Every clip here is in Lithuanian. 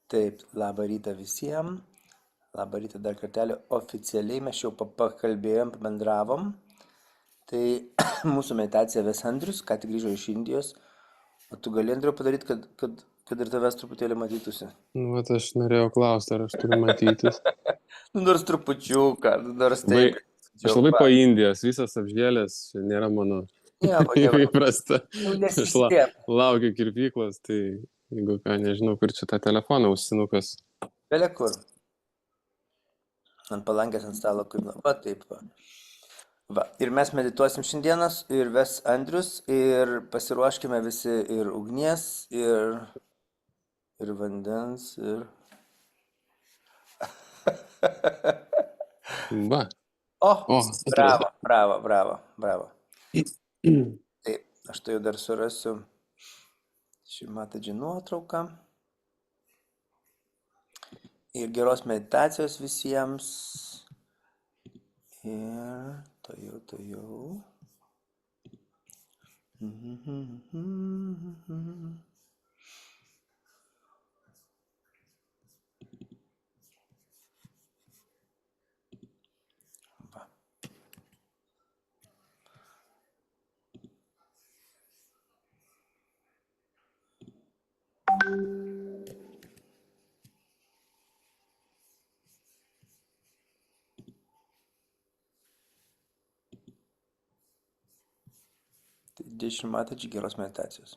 Taip, labą rytą visiems. Labą rytą dar kartelį. Oficialiai mes jau pakalbėjom, bendravom. Tai mūsų meditacija ves Andrius, ką tik grįžo iš Indijos. O tu gali, Andriu, padaryti, kad ir tavęs truputėlį matytųsi. Nu, vat aš norėjau klausti, ar aš turiu matytis. Nu, nors trupučiuką, nors Labai, taip. aš labai po Džiaugsmą. Indijos, visas apžėlęs, čia nėra mano Nieko. įprasta. Nu, Aš nesistiep. laukiu kirpyklos, tai jeigu ką, nežinau, kur čia tą telefoną ausinukas. Belia kur. Ant palangės, ant stalo, kaip, va taip, va. Va, ir mes medituosim šiandieną ir ves Andrius ir pasiruoškime visi ir ugnies, ir vandens, ir... Va, O, atrodo. bravo. Taip, aš tai jau dar surasiu šį matadžį nuotrauką. Ir geros meditacijos visiems. Ir to jau. Va. Tai 10 matadžį geros meditacijos.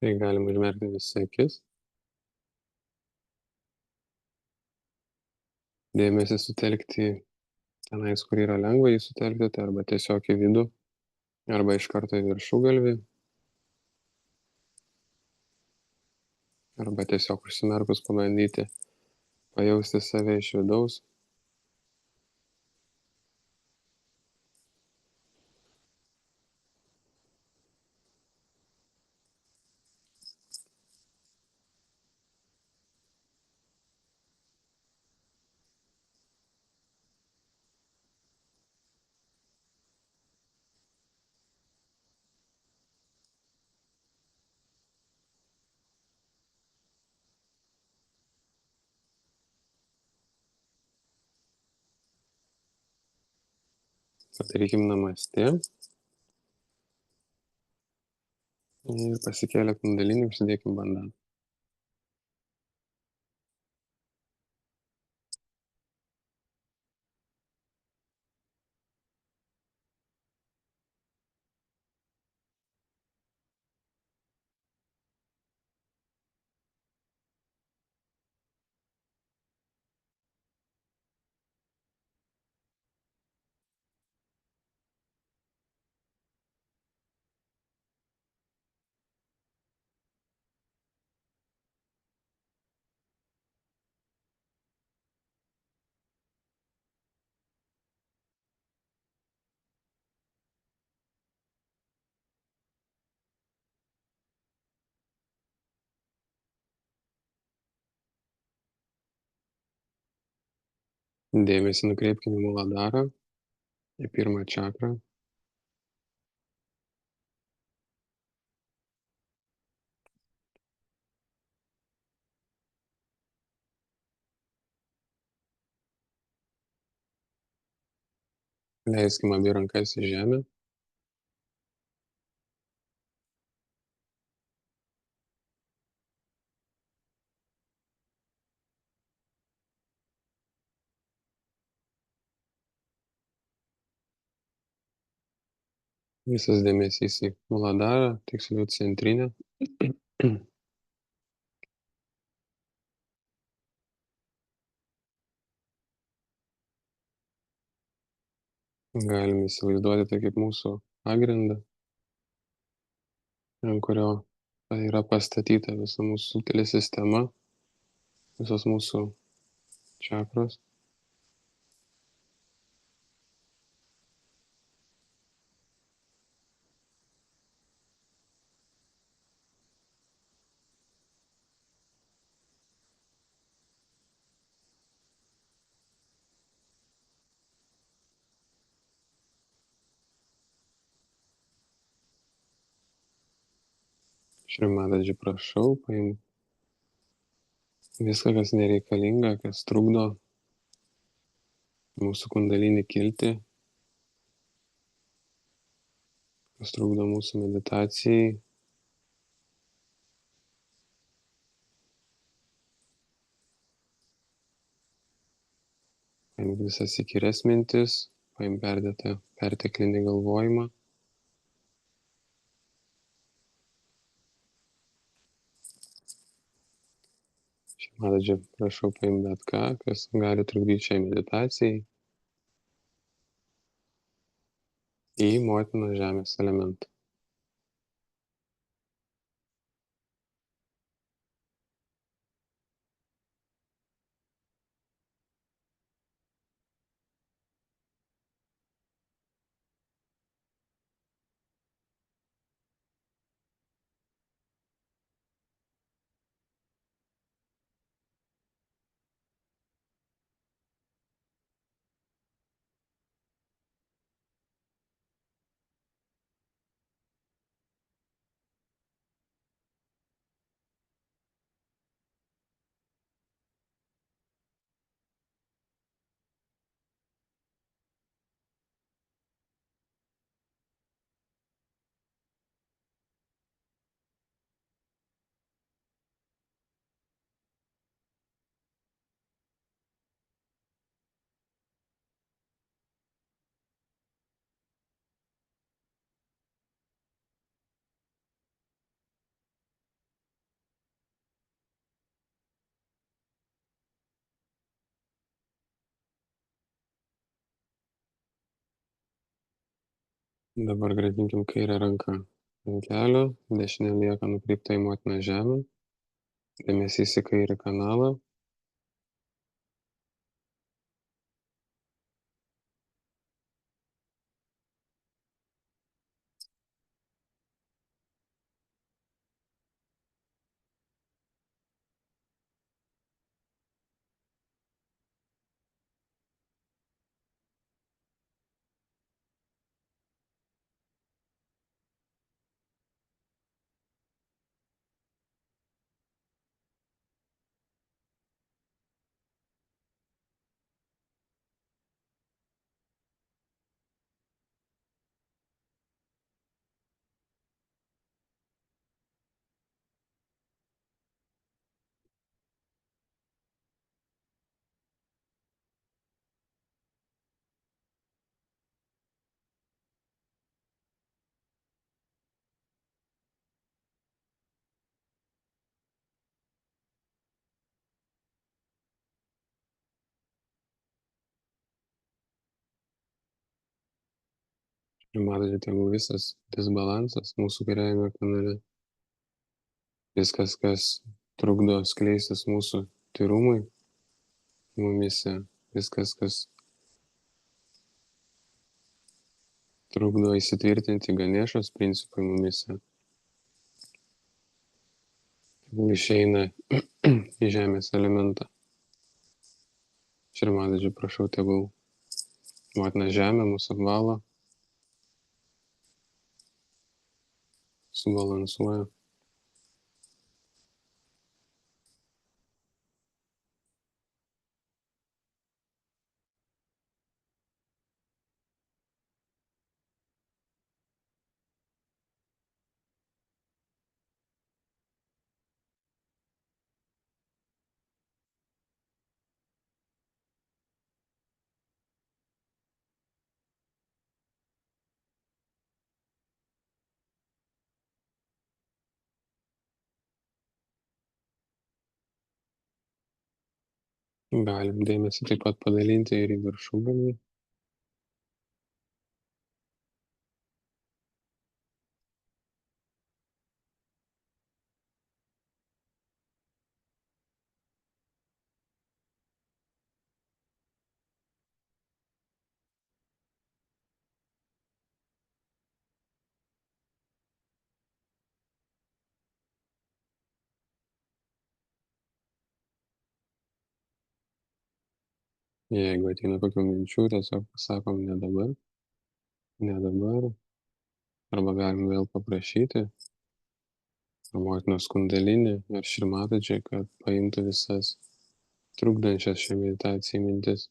Tai galim užmerkti visą akis. Dėmesį sutelkti tenais, kur yra lengva jį sutelkti, tai arba tiesiog į vidų, arba iš karto į viršugalvį, arba tiesiog užsimerkus pabandyti pajausti save iš vidaus. Padarykim namastė. Ir pasikėlę kundalinį, užsidėkim bandaną. Dėmesį nukreipkim į Muladarą, į pirmą čakrą. Leiskim abi rankas į žemę. Visas dėmesys į Muladarą, tiksliau centrinę. Galim įsivaizduoti tai kaip mūsų pagrindą, ant kurio yra pastatyta visa mūsų subtili sistema, visos mūsų čakros. Šrimadaži, prašau, paimk viską, kas nereikalinga, kas trukdo mūsų kundalinį kilti, kas trukdo mūsų meditacijai. Paimk visas įkyrias mintis, paimk perdėtą perteklinį galvojimą. Šrimadaži, prašau, paimk bet ką, kas gali trukdyti šiai meditacijai į motinos žemės elementą. Dabar grąžinkim kairę ranką ant kelio, dešinė lieka nukreipta į motiną žemę, dėmesys į kairį kanalą. Ir matote, tegul visas disbalansas mūsų kairiajame kanale, viskas, kas trukdo skleistis mūsų tyrumui mumyse, viskas, kas trukdo įsitvirtinti Ganešos principui mumyse, tegul išeina į žemės elementą. Šrimadaži, prašau, tegul motina žemė mūsų apvalo, subalansuoja. Galim dėmesį taip pat padalinti ir į viršugalvį. Jeigu ateina kokių minčių, tiesiog pasakom ne dabar, ne dabar, arba galim vėl paprašyti ar motinos kundalinį, ar širmatadžį, kad paimtų visas trukdančias šią meditaciją mintis.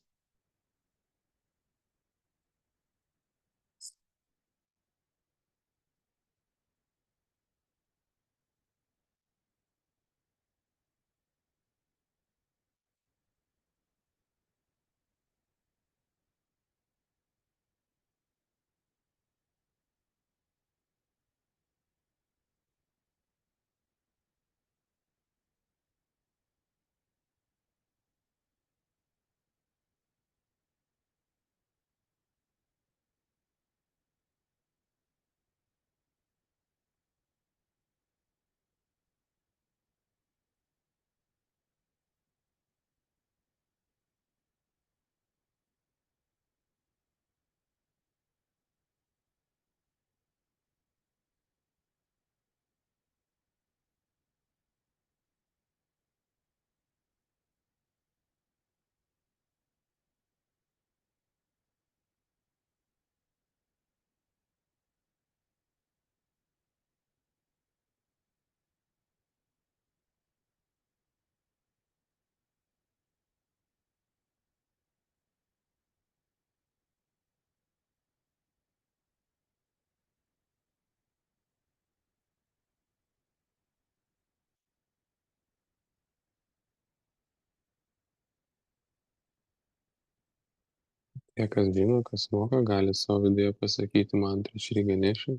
Tie, kas žino, kas moka, gali savo viduje pasakyti mantrą Šri Ganešai.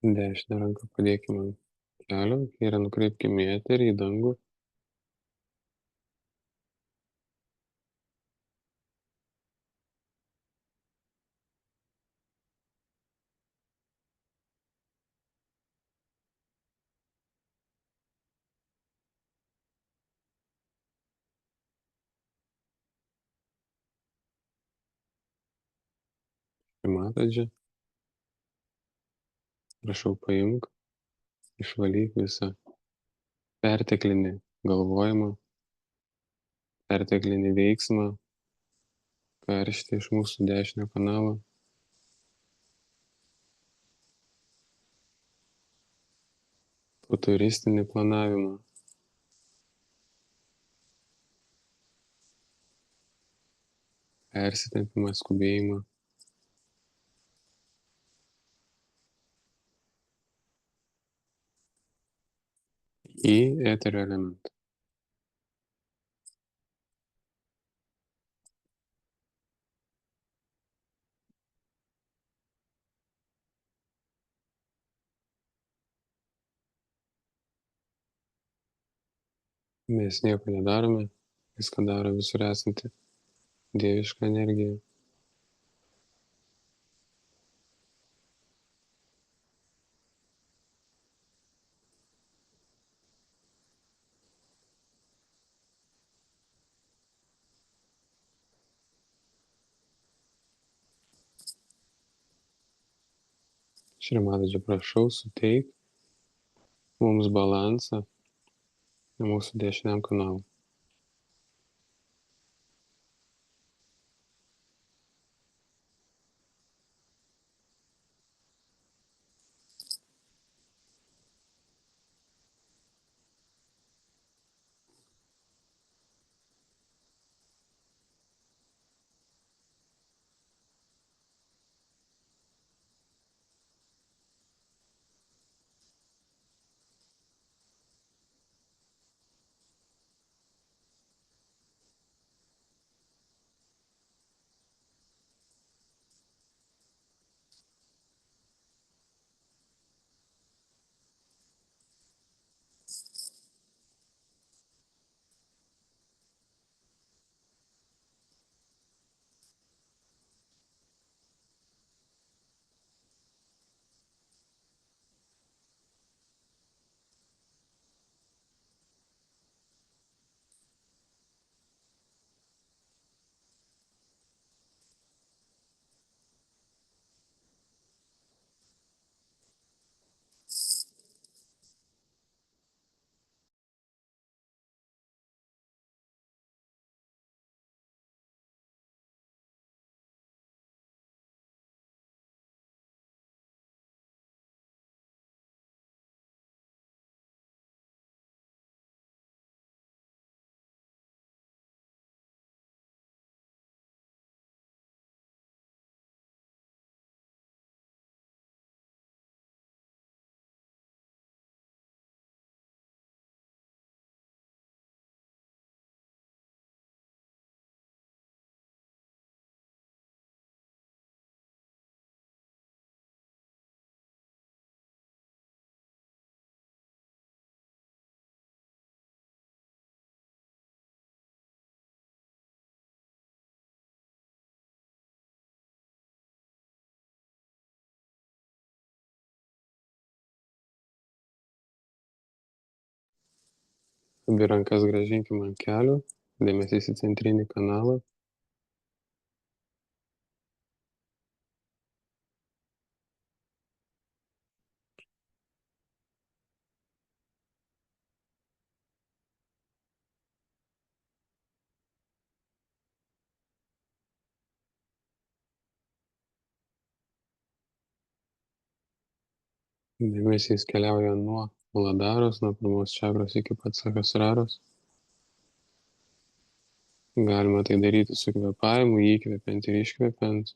Dešinę ranką padėkime ant kelio, kairę nukreipkime į eterį, į dangų. Širmatadžį. Prašau, paimk, išvalyk visą perteklinį galvojimą, perteklinį veiksmą, karštį iš mūsų dešinio kanalo. Futuristinį planavimą. Persitempimą, skubėjimą. Į eterio elementą. Mes nieko nedarome, viską daro visur esanti dieviška energija. Šrimadadži, prašau, suteik mums balansą mūsų dešiniam kanalui. Abi rankas grąžinkim ant kelių, dėmesys į centrinį kanalą. Dėmesys keliauja nuo Muladaros, nuo pirmos čakros iki pat Sahasraros. Galima tai daryti su kvėpavimu, įkvepiant ir iškvepiant.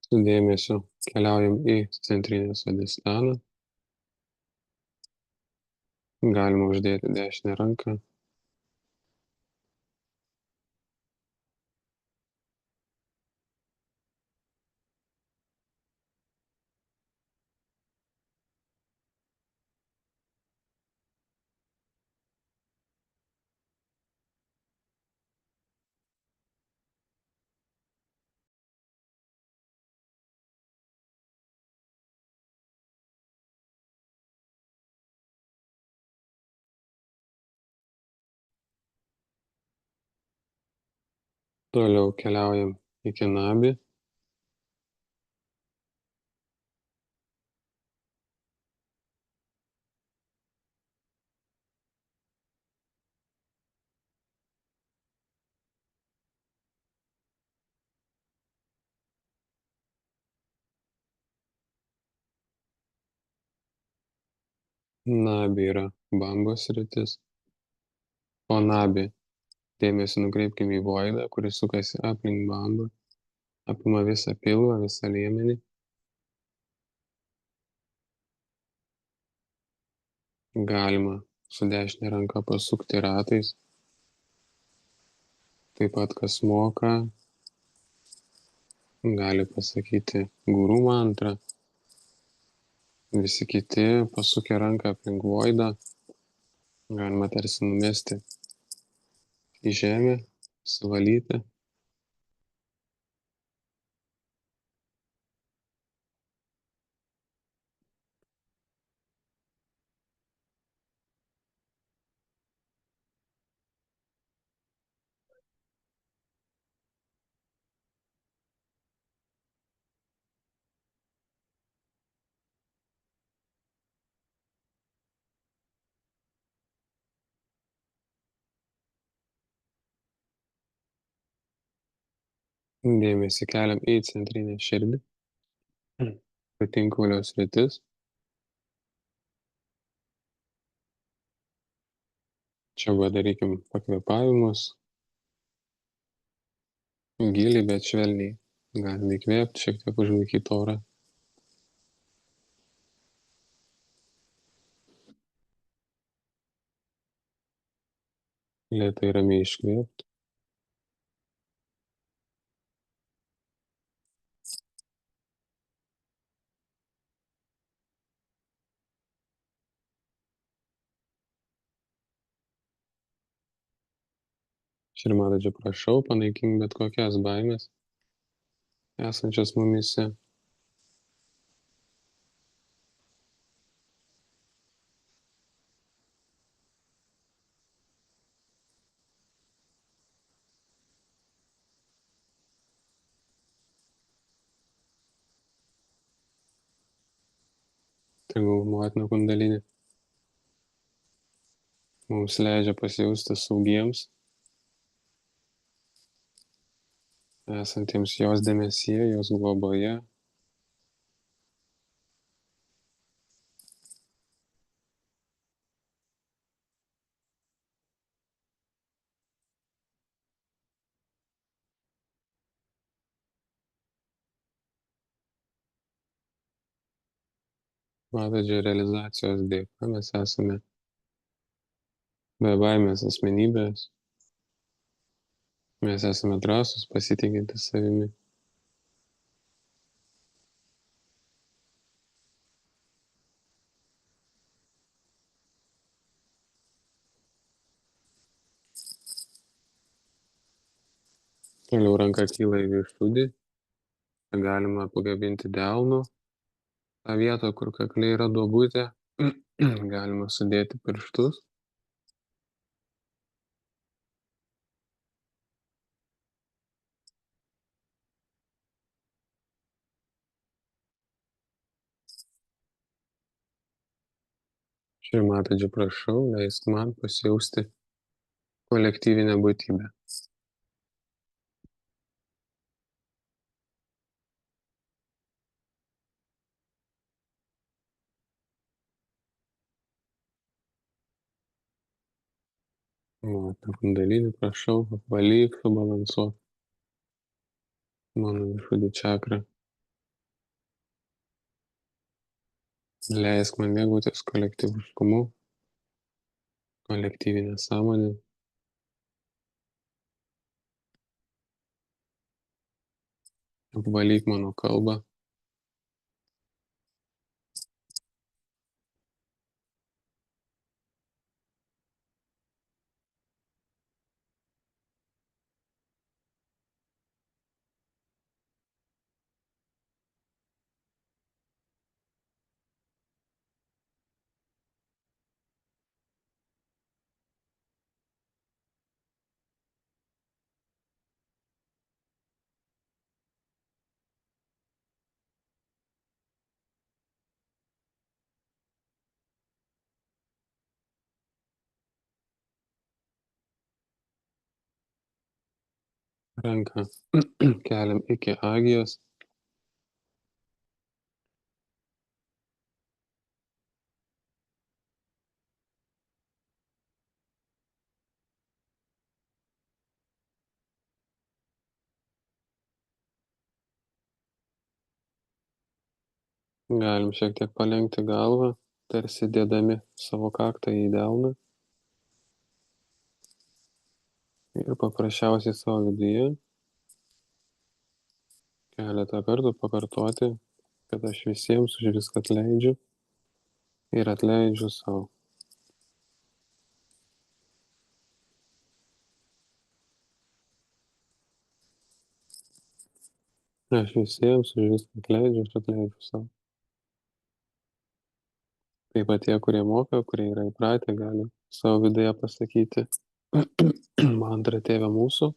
Su dėmesiu keliaujam į centrinę svadistaną. Galima uždėti dešinę ranką. Toliau keliaujam iki Nabi. Nabi yra bambos sritis. Po Nabi dėmesį nukreipkime į voidą, kuris sukasi aplink bambą, apima visą pilvą, visą liemenį. Galima su dešinė ranka pasukti ratais. Taip pat kas moka, gali pasakyti guru mantrą. Visi kiti pasukę ranką aplink voidą, galima tarsi numesti į žemę, suvalyti. Dėmesį keliam į centrinę širdį, krūtinkaulio sritis. Čia padarykim pakvėpavimus, giliai, bet švelniai. Galime įkvėpti, šiek tiek užlaikyti orą. Lėtai ramiai iškvėpti. Širmadadžio prašau, panaikink bet kokias baimės esančias mumise. Tegul motina kundalinė mums leidžia pasijausti saugiems, esantiems jos dėmesyje, jos globoje. Matažio realizacijos dėka mes esame be baimės asmenybės, mes esame drąsūs, pasitikintys savimi. Toliau ranka kyla į viršūnį. Galima pakabinti delnu tą vietą, kur kakle yra duobutė. Galima sudėti pirštus. Šeimatađi, prašau, leisk man pasijausti kolektyvinę būtybę. Tą kundalinį, prašau, apvalyk, subalansuok mano viršūnį čakrą. Leisk man mėgautis kolektyviškumu, kolektyvinė sąmonė. Apvalyk mano kalbą. Ranką keliam iki agijos. Galim šiek tiek palenkti galvą, tarsi dėdami savo kaktą į delną. Ir paprasčiausiai savo viduje keletą kartų pakartoti, kad aš visiems už viską atleidžiu ir atleidžiu savo. Aš visiems už viską atleidžiu ir atleidžiu savo. Taip pat tie, kurie moka, kurie yra įpratę, gali savo viduje pasakyti mantrą Tėve mūsų.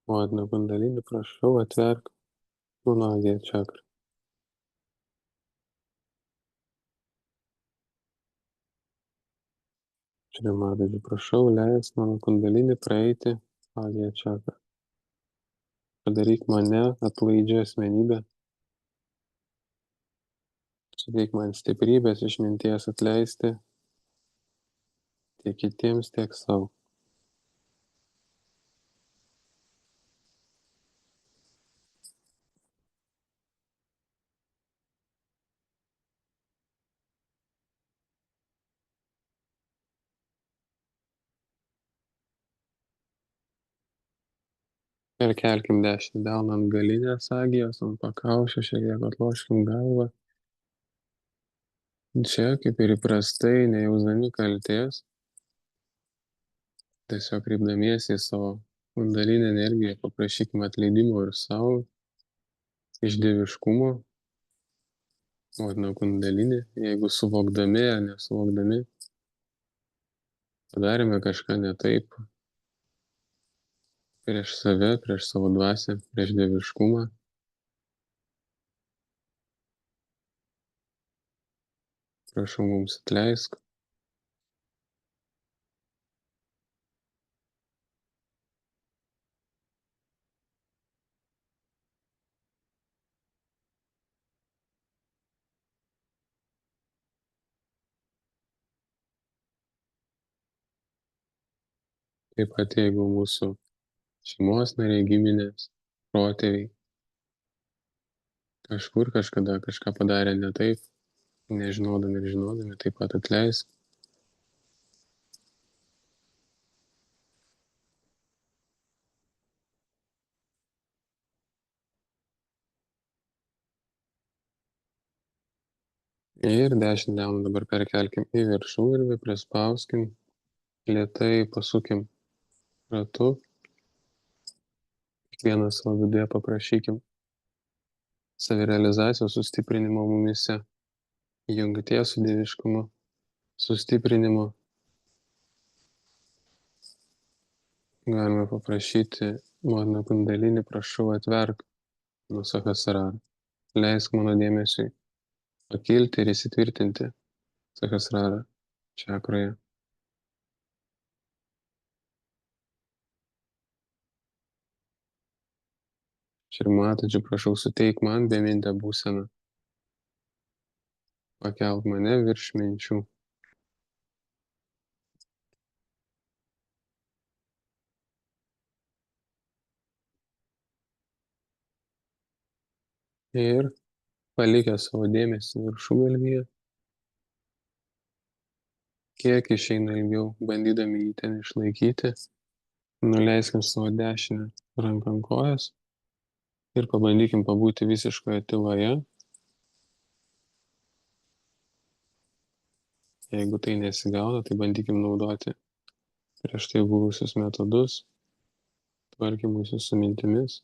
Motina kundalinį, prašau, atverk mano agiją čakrą. Šrimadaži, prašau, leisk mano kundalinį praeiti agiją čakrą. Padaryk mane atlaidžią asmenybę. Suteik man stiprybės, išminties atleisti tiek kitiems, tiek savo. Ir kelkim dešinį delną ant galinės agijos, ant pakaušio, šiek tiek atloškim galvą. Čia, kaip ir įprastai, nejausdami kaltės, tiesiog kreipdamiesi į savo kundalinę energiją, paprašykime atleidimo ir savo, iš dieviškumo, motina kundalinė, jeigu suvokdami ar nesuvokdami, padarėme kažką ne taip, prieš save, prieš savo dvasią, prieš dieviškumą. Prašau, mums atleisk. Taip pat jeigu mūsų šeimos nariai, giminės, protėviai kažkur kažkada kažką padarė ne taip, nežinodami ir žinodami, taip pat atleisk. Ir dešinę delną dabar perkelkim į viršų ir prispauskim, lėtai pasukim ratu. Kiekvieną savo viduje paprašykim savirealizacijos sustiprinimo mumyse, jungties su dieviškumu, sustiprinimo. Galime paprašyti motiną kundalinį, prašau atverk nuo Sahasrara. Leisk mano dėmesiui pakilti ir įsitvirtinti Sahasrara čakroje. Širmatačių prašau suteik man bemintę būseną. Pakelk mane virš minčių. Ir palikę savo dėmesį viršugalvyje, kiek išeina ilgiau, bandydami jį ten išlaikyti, nuleiskim savo dešinę ranką ant kojas ir pabandykim pabūti visiškoje tyloje. Jeigu tai nesigauna, tai bandykim naudoti prieš tai buvusius metodus, tvarkymuisi su mintimis.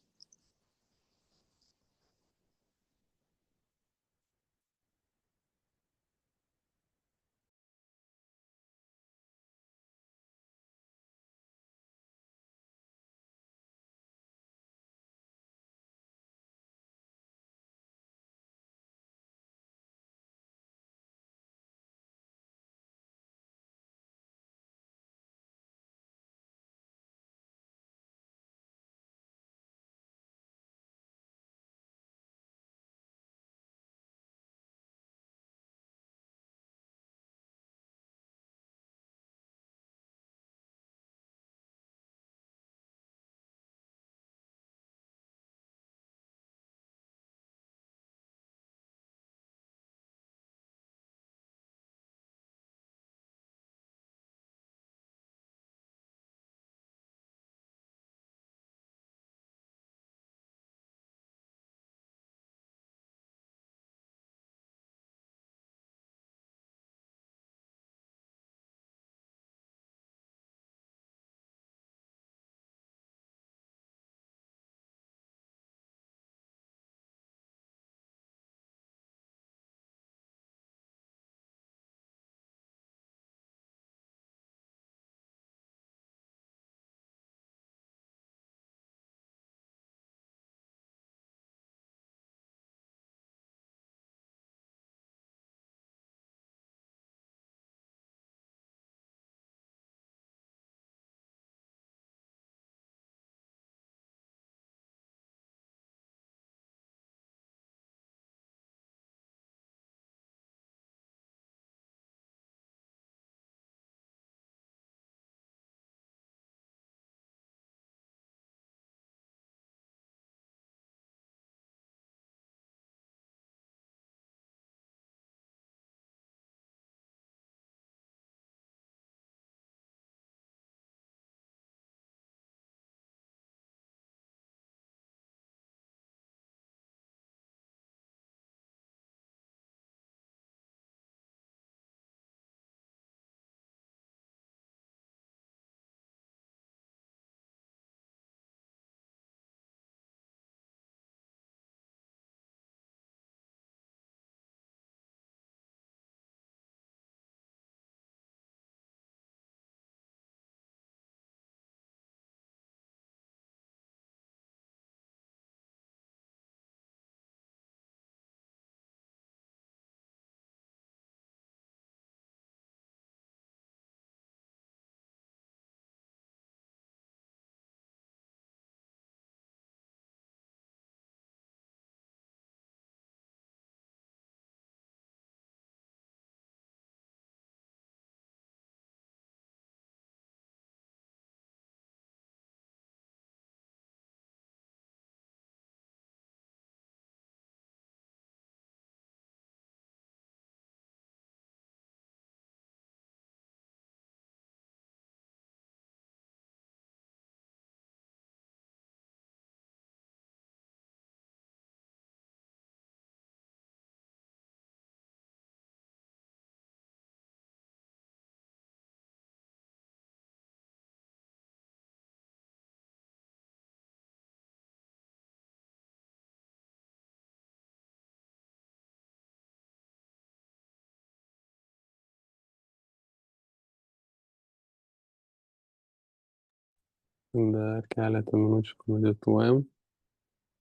Dar keletą minučių medituojam,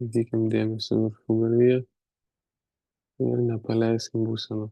įveikiam dėmesį viršugalvyje ir nepaleiskim būseną.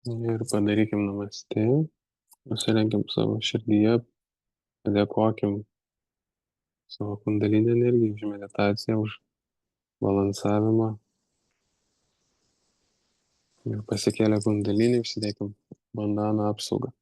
Ir padarykim namaste, nusilenkim savo širdyje, padėkokim savo kundalinę energiją už meditaciją, už balansavimą. Ir pasikėlę kundalinį, užsidėkim bandano apsaugą.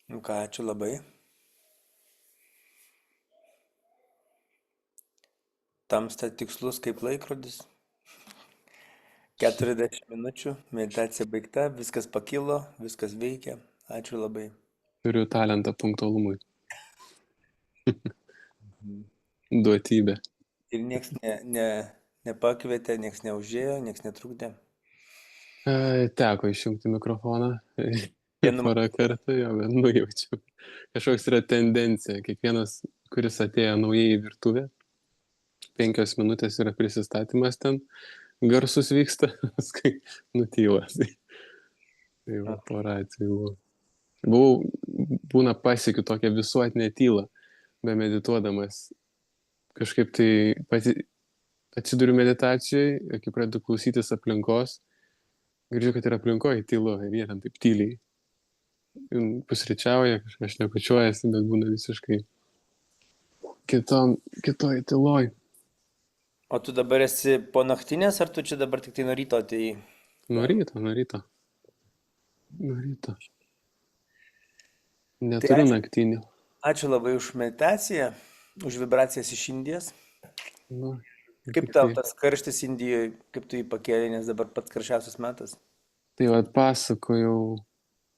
Nu ką, ačiū labai. Tamsta tikslus kaip laikrodis. 40 minučių, meditacija baigta, viskas pakilo, viskas veikia. Ačiū labai. Turiu talentą punktualumui. Duotybė. Ir nieks nepakvietė, nieks neužėjo, nieks netrukdė. Teko išjungti mikrofoną Vienu porą kartų, jo, bet nujaučiu. Kažkoks yra tendencija. Kiekvienas, kuris atėjo naujai į virtuvę, 5 minutės yra prisistatymas ten, garsus vyksta, paskui nutylas. Tai va, porą atvejų. Būna pasiekiu tokią visuotinę tylą, be medituodamas. Kažkaip tai atsiduriu meditacijai, kai pradedu klausytis aplinkos, girdžiu, kad yra aplinkoje tylu, ir jie ten taip tyliai pusryčiauja, kažkas šnekučiuojasi, bet būna visiškai kitoj tyloj. O tu dabar esi po naktinės, ar tu čia dabar tik tai nuo ryto atėjai? Nuo ryto. Neturiu naktinių. Ačiū labai už meditaciją, už vibracijas iš Indijos. Nu, Kaip tau tas karštis Indijoje, kaip tu jį pakėlė, nes dabar pats karščiausias metas? Tai vat pasakojau,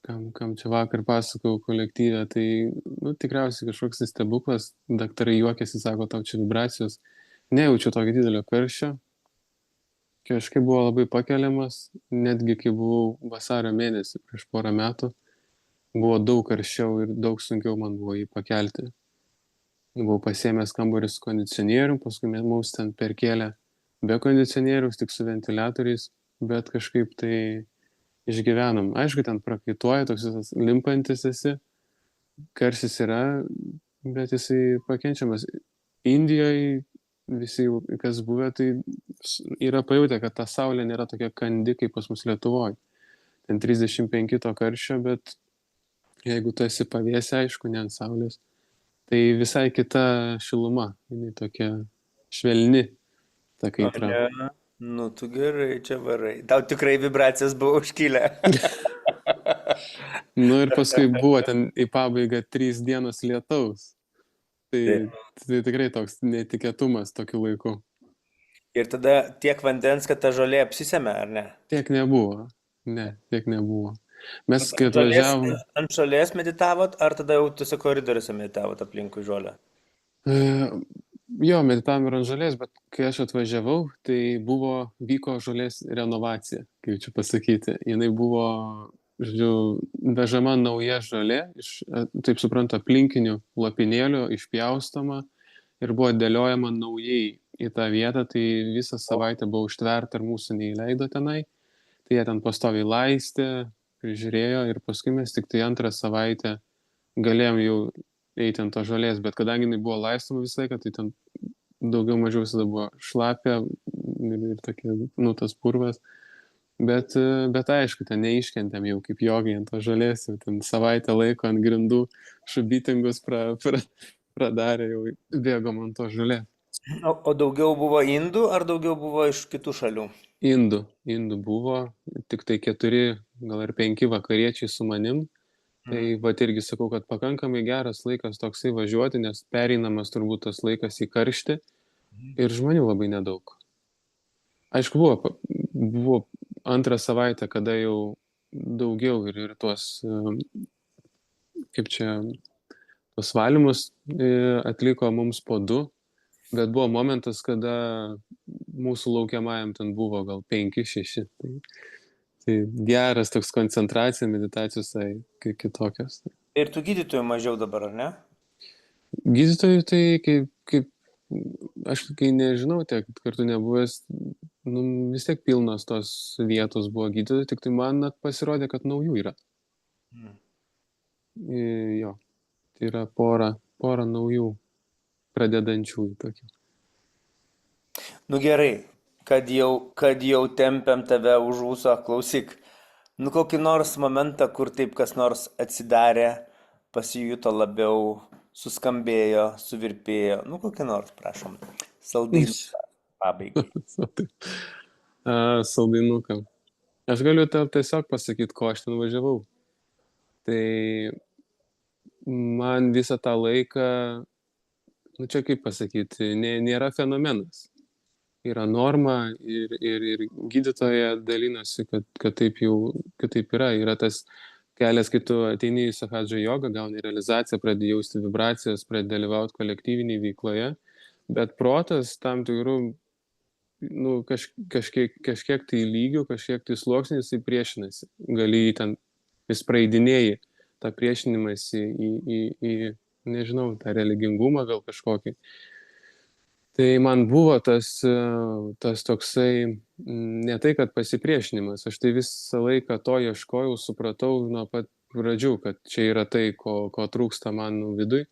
kam čia vakar pasakojau kolektyvę, tai tikriausiai kažkoks stebuklas, daktarai juokiasi, sako, tau čia vibracijos. Nejaučiu tokio didelio karščio. kažkaip buvo labai pakeliamas, netgi kai buvau vasario mėnesį prieš porą metų, buvo daug karščiau ir daug sunkiau man buvo jį pakelti. Buvau pasiėmęs kambarį su kondicionierium, paskui mus ten perkėlė be kondicionieriaus, tik su ventiliatoriais, bet kažkaip tai išgyvenom. Aišku, ten prakaituoja, toks visas limpantis esi, karštis yra, bet jisai pakenčiamas. Indijoje visi, kas buvę, tai yra pajutę, kad ta saulė nėra tokia kandi kaip pas mus Lietuvoje. Ten 35 to karščio, bet jeigu tu esi pavėsė, aišku, ne ant saulės, tai visai kita šiluma, jinai tokia švelni, ta kaitra. Ne, nu tu gerai, čia varai. Tau tikrai vibracijas buvo užkilę. Nu ir paskui buvo ten į pabaigą 3 dienos lietaus. Tai, Taip. tai tikrai toks netikėtumas tokiu laiku. Ir tada tiek vandens, kad ta žolė apsisėmė, ar ne? Tiek nebuvo. Ne, tiek nebuvo. Mes, kai Ant žolės, atvažiavom, ant žolės meditavot, ar tada jau tuose koridoriuose meditavot aplinkui žolę? jo, meditavom ir ant žolės, bet kai aš atvažiavau, tai vyko žolės renovacija, kaip čia pasakyti. Jinai buvo, žodžiu, vežama nauja žolė, taip suprantu, aplinkinių lopinėlių išpjaustoma ir buvo dėliojama naujai į tą vietą, tai visą savaitę buvo užtverta ir mūsų neįleido tenai. Tai jie ten pastoviai laistė, prižiūrėjo ir paskui mes tik tai antrą savaitę galėjom jau eiti ant to žolės, bet kadangi jinai buvo laistoma visą laiką, tai ten daugiau mažiau visada buvo šlapia ir tokia, nu, tas purvas. Bet aišku, ten neiškentėm jau kaip jogai ant to žolės, jau ten savaitę laiko ant grindų šubitingus pradarė, jau bėgom ant to žolės. O daugiau buvo indų, ar daugiau buvo iš kitų šalių? Indų buvo, tik tai 4, gal ir 5 vakariečiai su manim. Tai vat irgi sakau, kad pakankamai geras laikas toksai važiuoti, nes pereinamas turbūt tas laikas į karštį ir žmonių labai nedaug. Aišku, buvo antrą savaitę, kada jau daugiau ir tuos, kaip čia, tuos valymus atliko mums po 2, bet buvo momentas, kada mūsų laukiamajam ten buvo gal 5-6. Tai geras toks koncentracija, meditacijos kitokios. Ir tų gydytojų mažiau dabar, ar ne? Gydytojų tai kaip aš kai nežinau, tiek kartu nebuvęs, nu, vis tiek pilnos tos vietos buvo gydytojų, tik tai man net pasirodė, kad naujų yra. Jo, tai yra pora naujų pradedančiųjų tokių. Nu gerai, kad jau tempiam tave už ūso, klausyk. Nu kokį nors momentą, kur taip kas nors atsidarė, pasijuto labiau, suskambėjo, suvirpėjo. Nu kokį nors, prašom. Saldainuką pabaigai. Saldainuką. Aš galiu tau tiesiog pasakyti, ko aš ten važiavau. Tai man visą tą laiką, nu čia kaip pasakyti, nėra fenomenas. Yra norma ir gydytoja dalinosi, kad taip yra. Yra tas kelias, kai tu ateini į Sahadžo jogą, gauni realizaciją, pradedi jausti vibracijas, pradedi dalyvauti kolektyviniai veikloje, bet protas tam tikrų, nu, kažkiek tai lygių, kažkiek tai sluoksnių jisai priešinasi. Gali ten, vis praeidinėjai tą priešinimąsi į nežinau, tą religingumą gal kažkokį. Tai man buvo tas toksai, ne tai, kad pasipriešinimas, aš tai visą laiką to ieškojau, supratau nuo pat pradžių, kad čia yra tai, ko trūksta man viduj,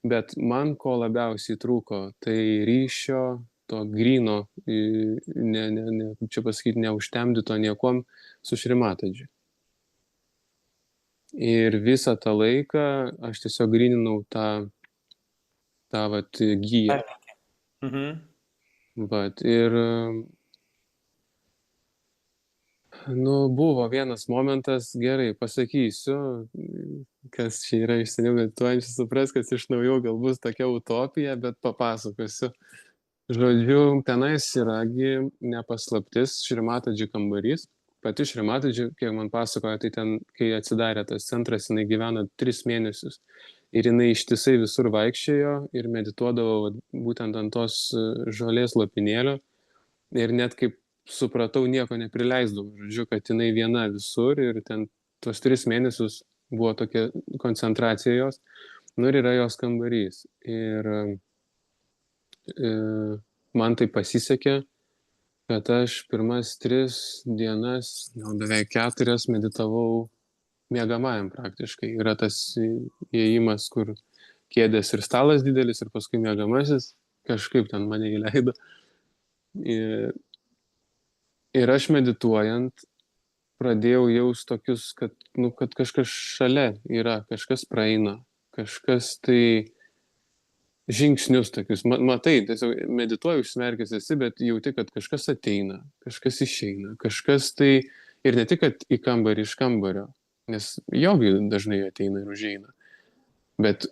bet man ko labiausiai trūko, tai ryšio, to gryno, kaip čia pasakyti, neužtemdyto niekom su Šrimatadžiu. Ir visą tą laiką aš tiesiog gryninau tą vat giją. Bet ir nu, buvo vienas momentas, gerai, pasakysiu, kas čia yra iš seniau medituojančių, supras, kad iš naujų gal bus tokia utopija, bet papasakosiu. Žodžiu, tenais yragi nepaslaptis Šrimatadži kambarys. Pati Šrimatadži, kiek man pasakojo, tai ten, kai atsidarė tas centras, jinai gyveno 3 mėnesius. Ir jinai ištisai visur vaikščiojo ir medituodavo būtent ant tos žolės lopinėlio. Ir net kaip supratau, nieko neprileisdavau. Žodžiu, kad jinai viena visur ir ten tuos 3 mėnesius buvo tokia koncentracija jos. Nu ir yra jos kambarys. Ir man tai pasisekė, kad aš pirmas 3 dienas, gal beveik 4 meditavau miegamajam praktiškai. Yra tas įėjimas, kur kėdės ir stalas didelis ir paskui miegamasis. Kažkaip ten mane įleido. Ir aš medituojant pradėjau jaust tokius, kad kažkas šalia yra, kažkas praeina, kažkas tai žingsnius tokius. Matai, tiesiog medituoju, užsimerkęs esi, bet jauti, kad kažkas ateina, kažkas išeina, kažkas tai ir ne tik, kad į kambarį iš kambario, nes jogai dažnai ateina ir užeina, bet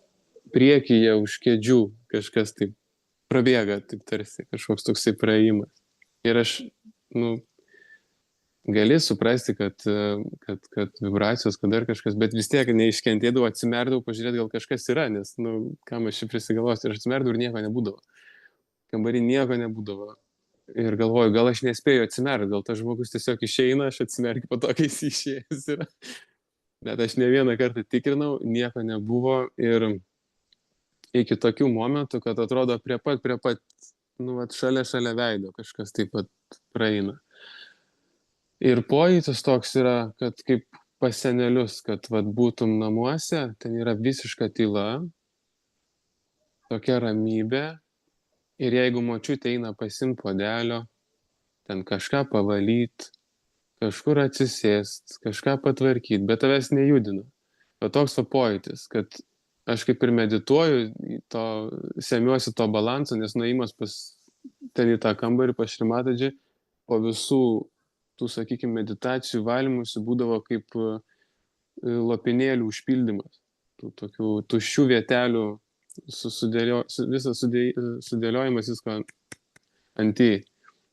priekyje už kėdžių kažkas taip prabėga, taip tarsi kažkoks toksai praėjimas. Ir aš, gali suprasti, kad vibracijos, kad dar kažkas, bet vis tiek neiškentėdavau, atsimerdavau, pažiūrėti, gal kažkas yra, nes, kam aš čia prisigalvosiu, ir aš atsimerdavau ir nieko nebūdavo. Kambarį nieko nebūdavo. Ir galvoju, gal aš nespėju atsimerkti, gal tas žmogus tiesiog išeina, aš atsimerkiu po to, kai jis išėjęs yra. Bet aš ne vieną kartą tikrinau, nieko nebuvo ir iki tokių momentų, kad atrodo prie pat, šalia veido kažkas taip pat praeina. Ir pojūtis toks yra, kad kaip pas senelius, kad būtum namuose, ten yra visiška tyla, tokia ramybė, ir jeigu močiutė eina pasiimt puodelio, ten kažką pavalyt, kažkur atsisėst, kažką patvarkyt, bet tavęs nejudina. O toks pojūtis, kad aš kaip ir medituoju, semiuosi to balanso, nes nuėjimas ten į tą kambarį pas Šrimatadžį, po visų tų, sakykime, meditacijų valymusi būdavo kaip lopinėlių užpildymas. Tų tokių tuščių vietelių visas sudėliojimas visko ant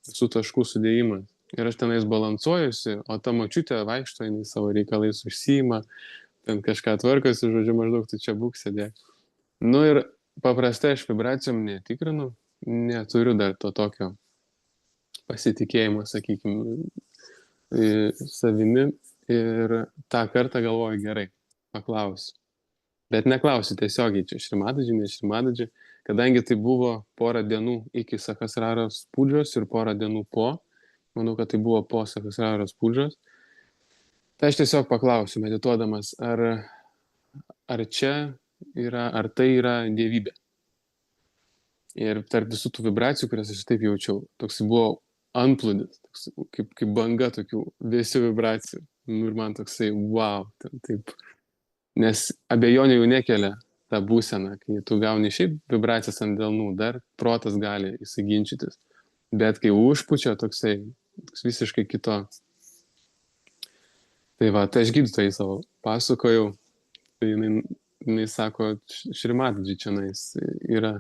su taškų sudėjimas. Ir aš tenais balansuojusi, o ta močiutė vaikšto, jinai savo reikalais užsiima, ten kažką tvarkosi, žodžiu, maždaug tu čia būk sėdėk. Ir paprastai aš vibracijom netikrinu, neturiu dar to tokio pasitikėjimo, sakykime, savimi, ir tą kartą galvoju, gerai, paklausiu. Bet neklausiu tiesiogiai, čia Šrimatadži, ne Šrimatadži, kadangi tai buvo porą dienų iki Sahasraros pūdžios ir porą dienų po, manau, kad tai buvo po Sahasraros pūdžios, tai aš tiesiog paklausiu, medituodamas, ar čia yra, ar tai yra dievybė. Ir tarp visų tų vibracijų, kurias aš taip jaučiau, toks buvo antplūdis, kaip banga tokių vėsių vibracijų. Ir man toksai, wow, taip. Nes abejonių jau nekelia tą būseną, kai tu gauni šiaip vibracijas ant delnų, dar protas gali įsiginčytis. Bet kai užpučia, toks visiškai kito. Tai tai aš gydytojai savo pasakojau, tai jinai sako, Šrimatadži čionais yra.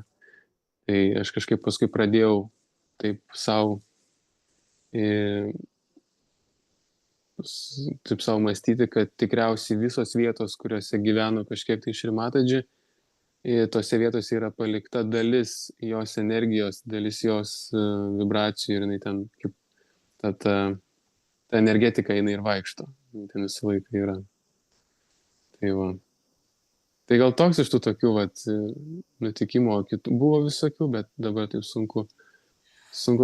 Tai aš kažkaip paskui pradėjau taip savo mąstyti, kad tikriausiai visos vietos, kuriuose gyveno kažkiek tai Šrimatadži, tose vietose yra palikta dalis jos energijos, dalis jos vibracijų, ir jinai ten kaip ta energetika jinai ir vaikšto, ten visą laiką yra. Tai va. Tai gal toks iš tų tokių nutikimų, kitų buvo visokių, bet dabar taip sunku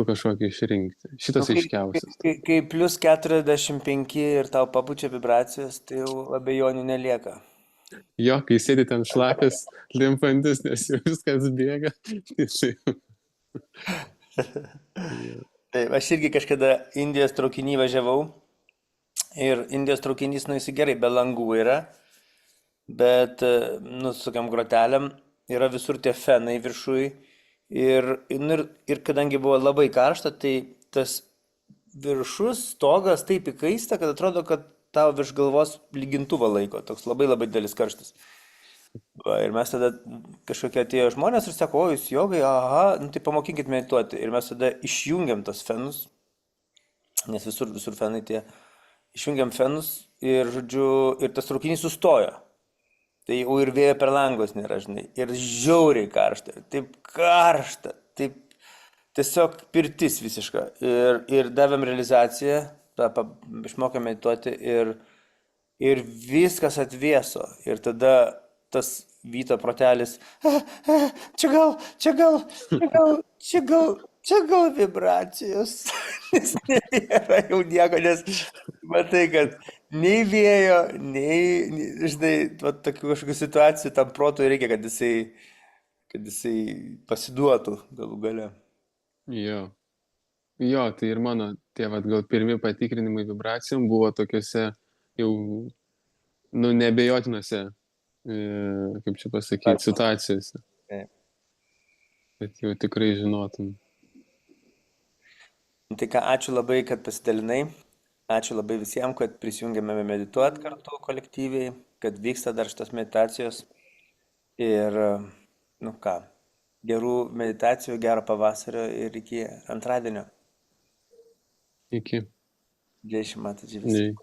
kažkokį išrinkti. Šitas aiškiausias. Kai plus 45 ir tau papučia vibracijos, tai jau abejonių nelieka. Jo, kai sėdi ten šlakas, limpantis, nes jau viskas bėga. Taip, aš irgi kažkada Indijos traukinį važiavau ir Indijos traukinys, jis gerai, be langų yra, bet, su tokiam grotelėm yra visur tie fenai viršui. Ir kadangi buvo labai karšta, tai tas viršus stogas taip įkaista, kad atrodo, kad tau virš galvos lygintuvą laiko, toks labai labai didelis karštas. Ir mes tada kažkokie atėjo žmonės ir sako, o jūs jogai, aha, tai pamokinkit medituoti. Ir mes tada išjungiam tos fenus, nes visur fenai tie, išjungiam fenus ir, žodžiu, ir tas traukinys sustojo. Tai jau ir vėjo per langus nėra, žinai, ir žiauriai karšta, taip karšta, taip tiesiog pirtis visiška. Ir davėm realizaciją, išmokėm medituoti ir viskas atvėso. Ir tada tas Vyto protelis, čia gal vibracijos. Nes nėra jau nieko, nes matai, kad nei vėjo, žinai, tokių kažkokių situacijų tam protui reikia, kad jisai pasiduotų galų gale. Jo. Jo, tai ir mano tie vat, gal pirmi patikrinimai vibracijom buvo tokiuose jau, nu, nebejotinose, kaip čia pasakyti, situacijose. Taip. Bet jau tikrai žinotum. Tai ką, ačiū labai, kad pasidalinai. Ačiū labai visiems, kad prisijungėme medituoti kartu kolektyviai, kad vyksta dar šitas meditacijos. Ir, nu ką, gerų meditacijų, gero pavasario ir iki antradienio. Iki. Jai šį matą, Dživis. Nei.